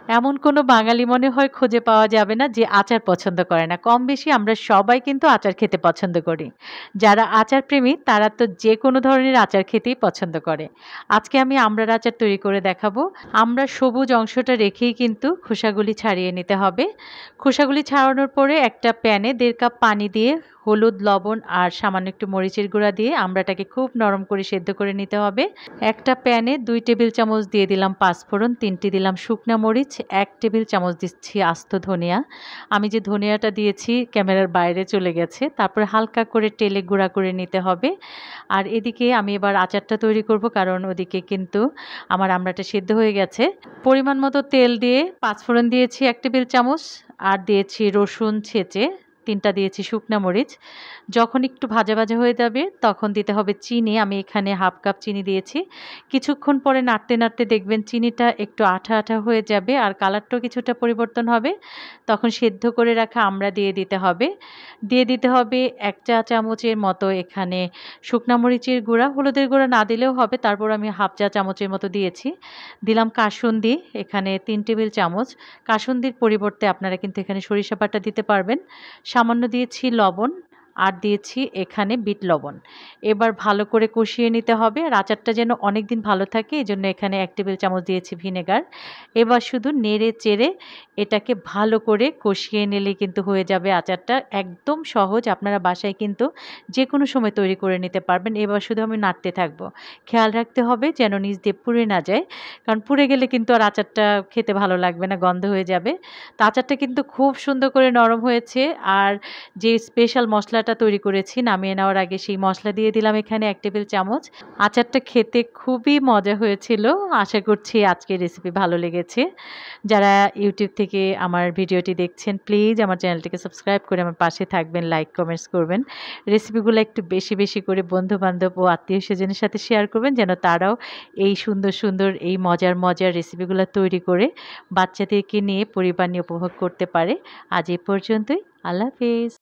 এমন কোনো বাঙালি মনে হয় খুঁজে পাওয়া যাবে না যে আচার পছন্দ করে না। কম বেশি আমরা সবাই কিন্তু আচার খেতে পছন্দ করি। যারা আচার প্রেমী তারা তো যেকোনো ধরনের আচার খেতেই পছন্দ করে। আজকে আমি আমড়ার আচার তৈরি করে দেখাবো। আমড়ার সবুজ অংশটা রেখেই কিন্তু খোসাগুলি ছাড়িয়ে নিতে হবে। খোসাগুলি ছাড়ানোর পরে একটা প্যানে ১.৫ কাপ পানি দিয়ে হলুদ, লবণ আর সামান্য একটু মরিচের গুঁড়া দিয়ে আমড়াটাকে খুব নরম করে সেদ্ধ করে নিতে হবে। একটা প্যানে ২ টেবিল চামচ দিয়ে দিলাম পাঁচফোড়ন, ৩টি দিলাম শুকনা মরিচ, ১ টেবিল চামচ দিচ্ছি আস্ত ধনিয়া। আমি যে ধনিয়াটা দিয়েছি ক্যামেরার বাইরে চলে গেছে। তারপরে হালকা করে তেলে গুঁড়া করে নিতে হবে। আর এদিকে আমি এবার আচারটা তৈরি করব, কারণ ওদিকে কিন্তু আমার আমড়াটা সেদ্ধ হয়ে গেছে। পরিমাণ মতো তেল দিয়ে পাঁচফোড়ন দিয়েছি ১ টেবিল চামচ, আর দিয়েছি রসুন ছেঁচে, ৩টা দিয়েছি শুকনা মরিচ। যখন একটু ভাজা ভাজা হয়ে যাবে তখন দিতে হবে চিনি। আমি এখানে ১/২ কাপ চিনি দিয়েছি। কিছুক্ষণ পরে নাড়তে নাড়তে দেখবেন চিনিটা একটু আঠা আঠা হয়ে যাবে আর কালারটাও কিছুটা পরিবর্তন হবে। তখন সেদ্ধ করে রাখা আমড়া দিয়ে দিতে হবে। দিয়ে দিতে হবে ১ চা চামচের মতো এখানে শুকনা মরিচের গুঁড়া, হলুদের গুঁড়া না দিলেও হবে, তারপর আমি ১/২ চা চামচের মতো দিয়েছি। দিলাম কাসুন্দি এখানে ৩ টেবিল চামচ। কাসুন্দির পরিবর্তে আপনারা কিন্তু এখানে সরিষা বাটা দিতে পারবেন। সামান্য দিয়েছি লবণ আর দিয়েছি এখানে বিট লবণ। এবার ভালো করে কষিয়ে নিতে হবে। আর আচারটা যেন অনেকদিন ভালো থাকে এজন্য এখানে ১ টেবিল চামচ দিয়েছি ভিনেগার। এবার শুধু নেড়ে চেড়ে এটাকে ভালো করে কষিয়ে নিলেই কিন্তু হয়ে যাবে আচারটা। একদম সহজ, আপনারা বাসায় কিন্তু যেকোনো সময় তৈরি করে নিতে পারবেন। এবার শুধু আমি নাড়তে থাকবো। খেয়াল রাখতে হবে যেন নিচ দিয়ে পুড়ে না যায়, কারণ পুড়ে গেলে কিন্তু আর আচারটা খেতে ভালো লাগবে না, গন্ধ হয়ে যাবে। তো আচারটা কিন্তু খুব সুন্দর করে নরম হয়েছে। আর যে স্পেশাল মশলাটা তৈরি করেছি নামিয়ে নেওয়ার আগে সেই মশলা দিয়ে দিলাম এখানে ১ টেবিল চামচ। আচারটা খেতে খুবই মজা হয়েছিল। আশা করছি আজকের রেসিপি ভালো লেগেছে। যারা ইউটিউব থেকে আমার ভিডিওটি দেখছেন প্লিজ আমার চ্যানেলটিকে সাবস্ক্রাইব করে আমার পাশে থাকবেন, লাইক কমেন্টস করবেন। রেসিপিগুলো একটু বেশি বেশি করে বন্ধু-বান্ধব ও আত্মীয়স্বজনের সাথে শেয়ার করবেন যেন তারাও এই সুন্দর সুন্দর এই মজার মজার রেসিপিগুলো তৈরি করে বাচ্চাদেরকে নিয়ে পরিবার নিয়ে উপভোগ করতে পারে। আজ এই পর্যন্তই। আল্লাহ হাফেজ।